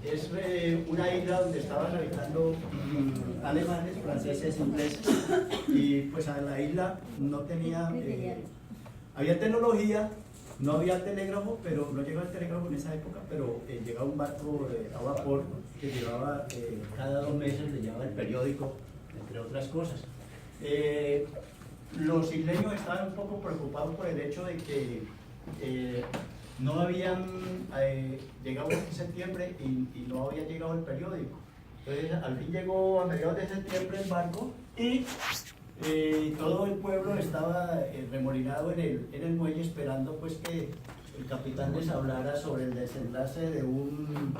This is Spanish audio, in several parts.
Es una isla donde estaban habitando alemanes, franceses, ingleses, y pues a la isla no tenía, había tecnología, no había telégrafo, pero no llegaba el telégrafo en esa época, pero llegaba un barco a vapor que llevaba cada 2 meses, le llevaba el periódico, entre otras cosas. Los isleños estaban un poco preocupados por el hecho de que no habían llegado en septiembre y no había llegado el periódico. Entonces al fin llegó a mediados de septiembre el barco y todo el pueblo estaba remolinado en el muelle esperando pues que el capitán les hablara sobre el desenlace de un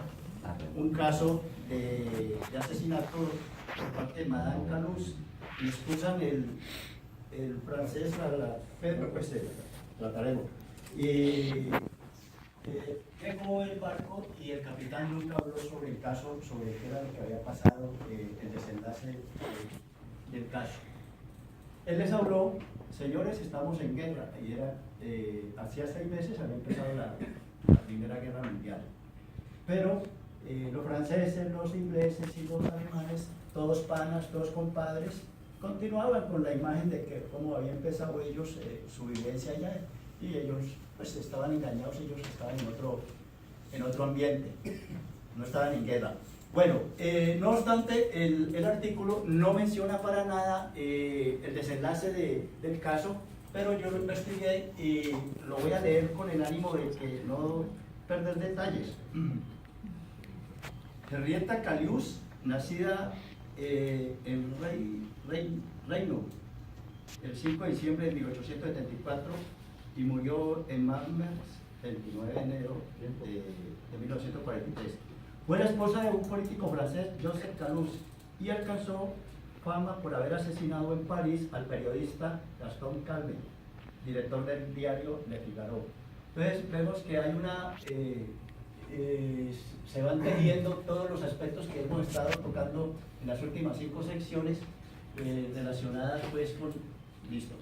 caso de asesinato por parte de Madame Calus. Me excusan el francés, pero pues trataremos. Llegó el barco y el capitán nunca habló sobre el caso, sobre qué era lo que había pasado, el desenlace del caso. Él les habló: señores, estamos en guerra, y era, hacía 6 meses había empezado la Primera Guerra Mundial. Pero los franceses, los ingleses y los alemanes, todos panas, todos compadres, continuaban con la imagen de que como había empezado ellos su vivencia allá, y ellos pues estaban engañados, ellos estaban en otro ambiente, no estaban en guerra. Bueno, no obstante, el artículo no menciona para nada el desenlace del caso, pero yo lo investigué y lo voy a leer con el ánimo de que no perder detalles. Henrietta Callius, nacida en Reino el 5 de diciembre de 1874 y murió en Marmers el 29 de enero de 1943. Fue la esposa de un político francés, Joseph Calus, y alcanzó fama por haber asesinado en París al periodista Gaston Calvet, director del diario Le Figaro. Entonces vemos que hay se van tejiendo todos los aspectos que hemos estado tocando en las últimas 5 secciones relacionadas pues con... Listo.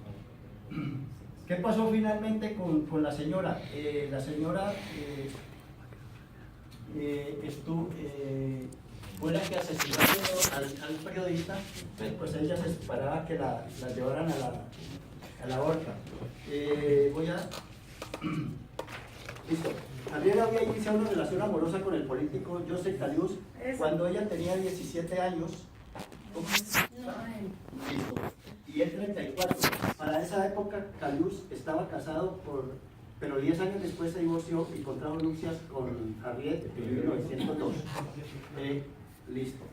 ¿Qué pasó finalmente con la señora? La señora fue la que asesinó al periodista, pues ella se esperaba que la llevaran a la horca. Listo. También había iniciado una relación amorosa con el político Joseph Callius cuando ella tenía 17 años. Listo. Y él 34. Para esa época Callius estaba casado pero 10 años después se divorció y contrajo nupcias con Harriet en 1902. Listo.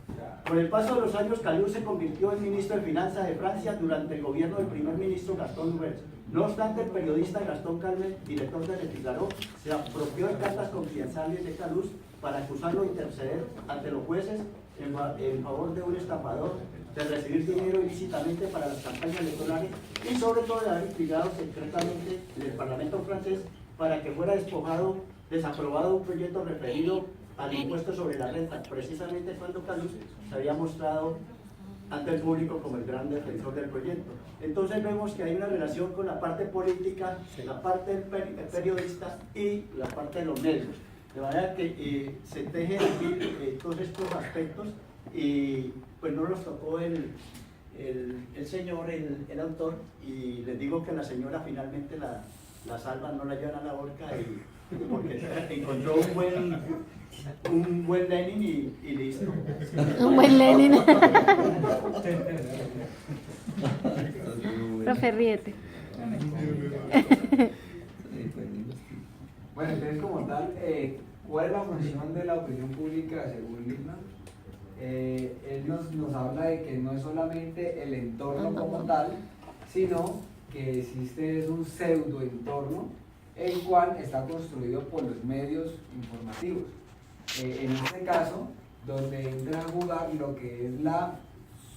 Con el paso de los años, Callius se convirtió en ministro de Finanzas de Francia durante el gobierno del primer ministro Gaston Rouet. No obstante, el periodista Gaston Calvet, director de Le Figaro, se apropió de cartas confidenciales de Callius para acusarlo de interceder ante los jueces en favor de un estafador, de recibir dinero ilícitamente para las campañas electorales y sobre todo de haber instigado secretamente en el Parlamento francés para que fuera desaprobado un proyecto referido al impuesto sobre la renta, precisamente cuando Callius se había mostrado ante el público como el gran defensor del proyecto. Entonces vemos que hay una relación con la parte política, la parte del periodista y la parte de los medios. De manera que se tejen aquí todos estos aspectos y pues no los tocó el señor, el autor, y les digo que la señora finalmente la salva, no la llevan a la horca porque encontró un buen Lenin y listo. Un buen Lenin. Profe, ríete. Bueno, entonces como tal, ¿cuál es la función de la opinión pública según Lippmann? Él nos habla de que no es solamente el entorno como tal, sino que existe un pseudoentorno el cual está construido por los medios informativos. En este caso, donde entra a jugar lo que es la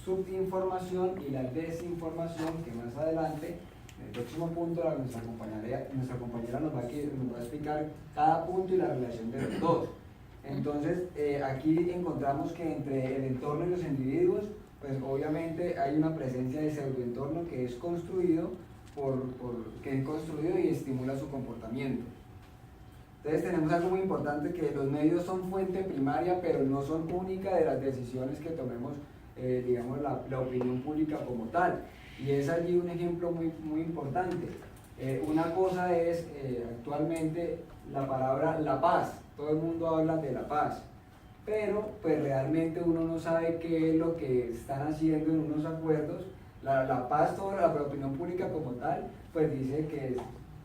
subinformación y la desinformación, que más adelante, en el próximo punto, nuestra compañera nos va a explicar cada punto y la relación de los dos. Entonces, aquí encontramos que entre el entorno y los individuos, pues obviamente hay una presencia de pseudoentorno que es construido y estimula su comportamiento. Entonces tenemos algo muy importante, que los medios son fuente primaria, pero no son única de las decisiones que tomemos, digamos, la opinión pública como tal. Y es allí un ejemplo muy importante. Una cosa es actualmente la palabra la paz. Todo el mundo habla de la paz, pero pues realmente uno no sabe qué es lo que están haciendo en unos acuerdos. La paz, toda la opinión pública como tal, pues dice que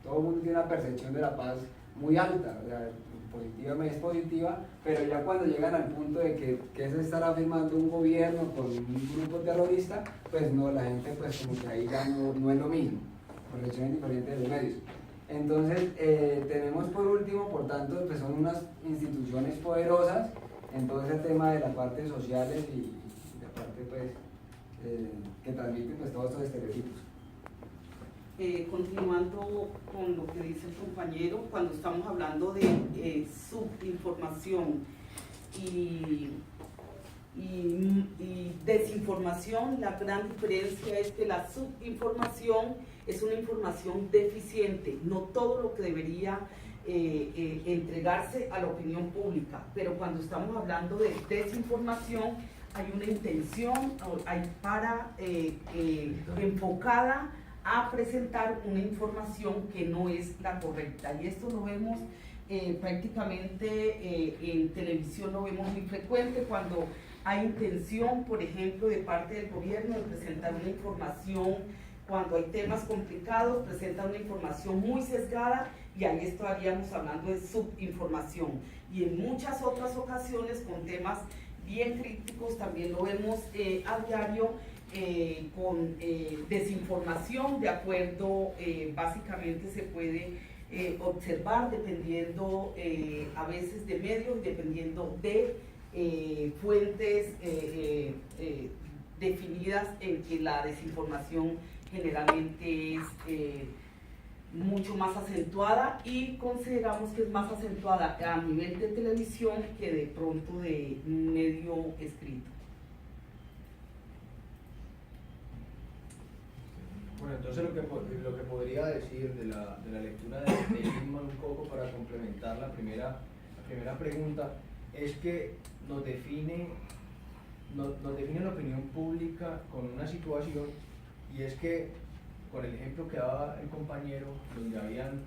todo el mundo tiene una percepción de la paz muy alta, o sea, positivamente es positiva, pero ya cuando llegan al punto de que se estará firmando un gobierno con un grupo terrorista, pues no, la gente pues como que ahí ya no es lo mismo, por razones diferentes de los medios. Entonces, tenemos por último, por tanto, pues son unas instituciones poderosas en todo ese tema de las partes sociales y la parte pues que transmiten pues todos estos estereotipos. Continuando con lo que dice el compañero, cuando estamos hablando de subinformación y desinformación, la gran diferencia es que la subinformación es una información deficiente, no todo lo que debería entregarse a la opinión pública, pero cuando estamos hablando de desinformación hay una intención enfocada a presentar una información que no es la correcta, y esto lo vemos prácticamente en televisión, lo vemos muy frecuente cuando hay intención, por ejemplo, de parte del gobierno de presentar una información, cuando hay temas complicados, presentan una información muy sesgada, y ahí estaríamos hablando de subinformación. Y en muchas otras ocasiones, con temas bien críticos, también lo vemos a diario, con desinformación, de acuerdo, básicamente se puede observar dependiendo a veces de medios, dependiendo de fuentes definidas, en que la desinformación generalmente es mucho más acentuada, y consideramos que es más acentuada a nivel de televisión que de pronto de medio escrito. Bueno, entonces lo que podría decir de la lectura de Lippmann un poco para complementar la primera pregunta es que nos define la opinión pública con una situación, y es que con el ejemplo que daba el compañero, donde habían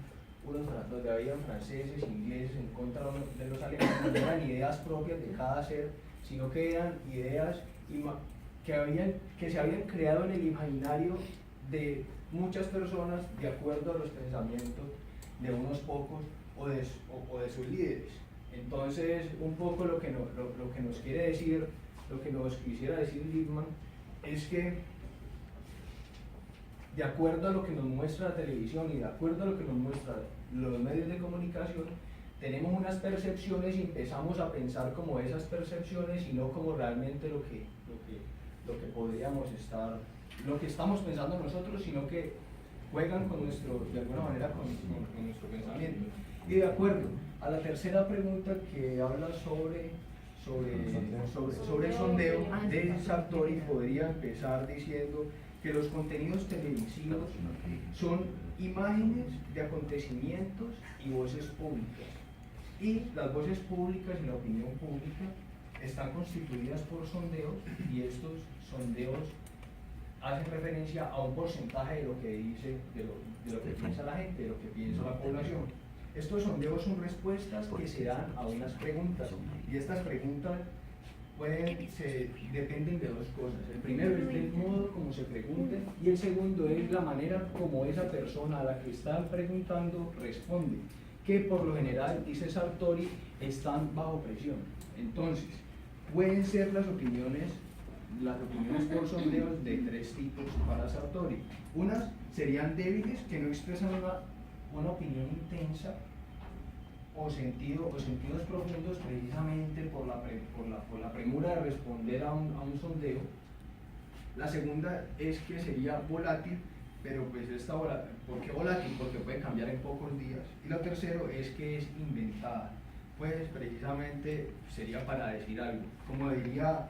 franceses, ingleses en contra de los alemanes, no eran ideas propias de cada ser, sino que eran ideas que se habían creado en el imaginario de muchas personas de acuerdo a los pensamientos de unos pocos o de sus líderes. Entonces, un poco lo que nos quiere decir, lo que nos quisiera decir Lippmann, es que de acuerdo a lo que nos muestra la televisión y de acuerdo a lo que nos muestran los medios de comunicación, tenemos unas percepciones y empezamos a pensar como esas percepciones y no como realmente lo que podríamos estar, lo que estamos pensando nosotros, sino que juegan con de alguna manera con nuestro pensamiento. Y de acuerdo a la tercera pregunta, que habla sobre el sondeo de Sartori, podría empezar diciendo que los contenidos televisivos son imágenes de acontecimientos y voces públicas. Y las voces públicas y la opinión pública están constituidas por sondeos, y estos sondeos hacen referencia a un porcentaje de lo que dice, de lo que piensa la gente, de lo que piensa la población. Estos sondeos son respuestas que se dan a unas preguntas, y estas preguntas dependen de dos cosas. El primero es del modo como se pregunten, y el segundo es la manera como esa persona a la que están preguntando responde, que por lo general, dice Sartori, están bajo presión. Entonces, pueden ser las opiniones por sondeos de tres tipos para Sartori. Unas serían débiles, que no expresan una opinión intensa o sentidos profundos, precisamente por la premura de responder a un sondeo. La segunda es que sería volátil, pero pues ¿por qué volátil? Porque puede cambiar en pocos días. Y lo tercero es que es inventada, pues precisamente sería para decir algo. Como diría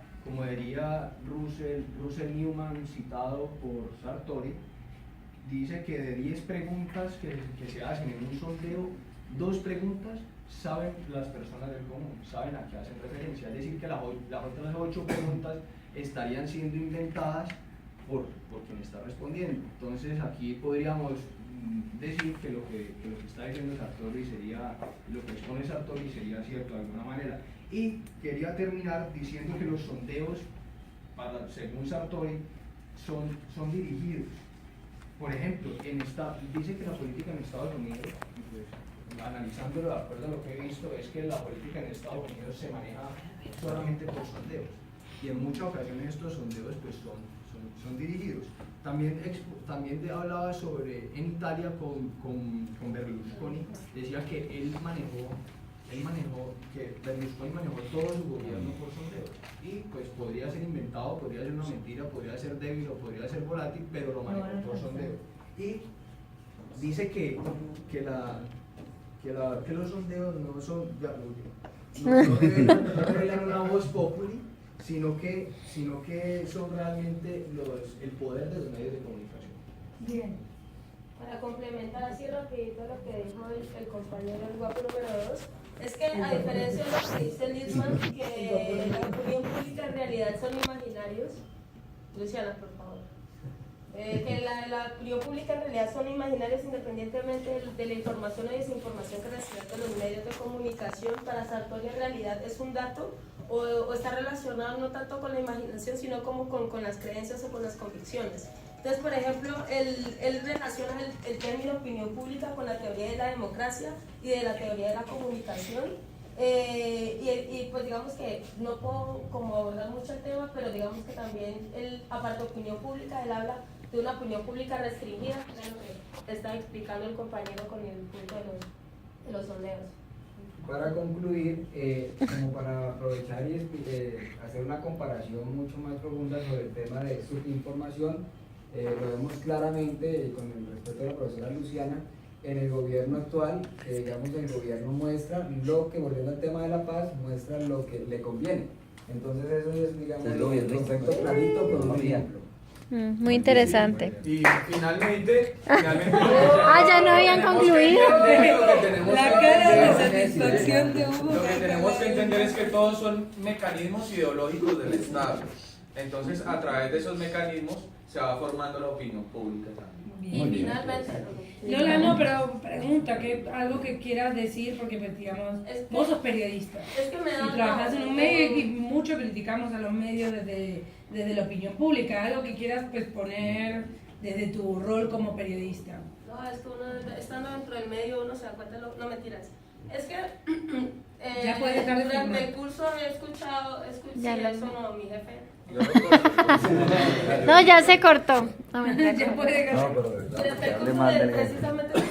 Russell Newman, citado por Sartori, dice que de 10 preguntas que se hacen en un sondeo, 2 preguntas saben las personas del común, saben a qué hacen referencia. Es decir, que las otras 8 preguntas estarían siendo inventadas por quien está respondiendo. Entonces aquí podríamos decir que lo que está diciendo Sartori sería, lo que expone Sartori sería cierto de alguna manera. Y quería terminar diciendo que los sondeos, según Sartori, son dirigidos. Por ejemplo, dice que la política en Estados Unidos, pues, analizándolo de acuerdo a lo que he visto, es que la política en Estados Unidos se maneja solamente por sondeos. Y en muchas ocasiones estos sondeos pues, son dirigidos. También hablaba sobre, en Italia con Berlusconi, decía que Berlusconi manejó todo su gobierno por sondeos. Y pues podría ser inventado, podría ser una mentira, podría ser débil o podría ser volátil, pero lo manejó por sondeos. Y dice que los sondeos no son no revelan una voz populi, sino que son realmente el poder de los medios de comunicación. Bien. Para complementar así rapidito lo que dijo el compañero el guapo número 2, es que a diferencia de lo que dice Litzman, que la opinión pública en realidad son imaginarios, Luciana, por favor, que la opinión pública en realidad son imaginarios independientemente de la información o desinformación que reciben de los medios de comunicación. Para Sartori en realidad es un dato o está relacionado no tanto con la imaginación, sino como con las creencias o con las convicciones. Entonces, por ejemplo, él relaciona el término opinión pública con la teoría de la democracia y de la teoría de la comunicación. Y pues digamos que no puedo como abordar mucho el tema, pero digamos que también él, aparte de opinión pública, él habla de una opinión pública restringida, que es lo que está explicando el compañero con el punto de los sondeos. Para concluir, como para aprovechar y hacer una comparación mucho más profunda sobre el tema de subinformación, lo vemos claramente, con el respeto de la profesora Luciana, en el gobierno actual, digamos el gobierno muestra lo que, volviendo al tema de la paz, muestra lo que le conviene. Entonces eso es, digamos, un concepto clarito con un ejemplo. Muy interesante. Y finalmente Ya no habían concluido. La cara de satisfacción de Hugo. Lo que tenemos que entender es que todos son mecanismos ideológicos del Estado. Entonces, a través de esos mecanismos se va formando la opinión pública también. Y finalmente, Lola, no, pero pregunta, algo que quieras decir, porque pues, digamos, vos sos periodista. es que me da Y trabajas en un medio y mucho criticamos a los medios desde la opinión pública, algo que quieras pues, poner desde tu rol como periodista. No, es que uno estando dentro del medio uno se da cuenta, no mentiras. Es que Ya puede dejar de durante filmar. el curso he escuchado Ya lo- eso, no, mi jefe. No, ya se cortó. No, mentira. Ya puede dejar. Durante el curso precisamente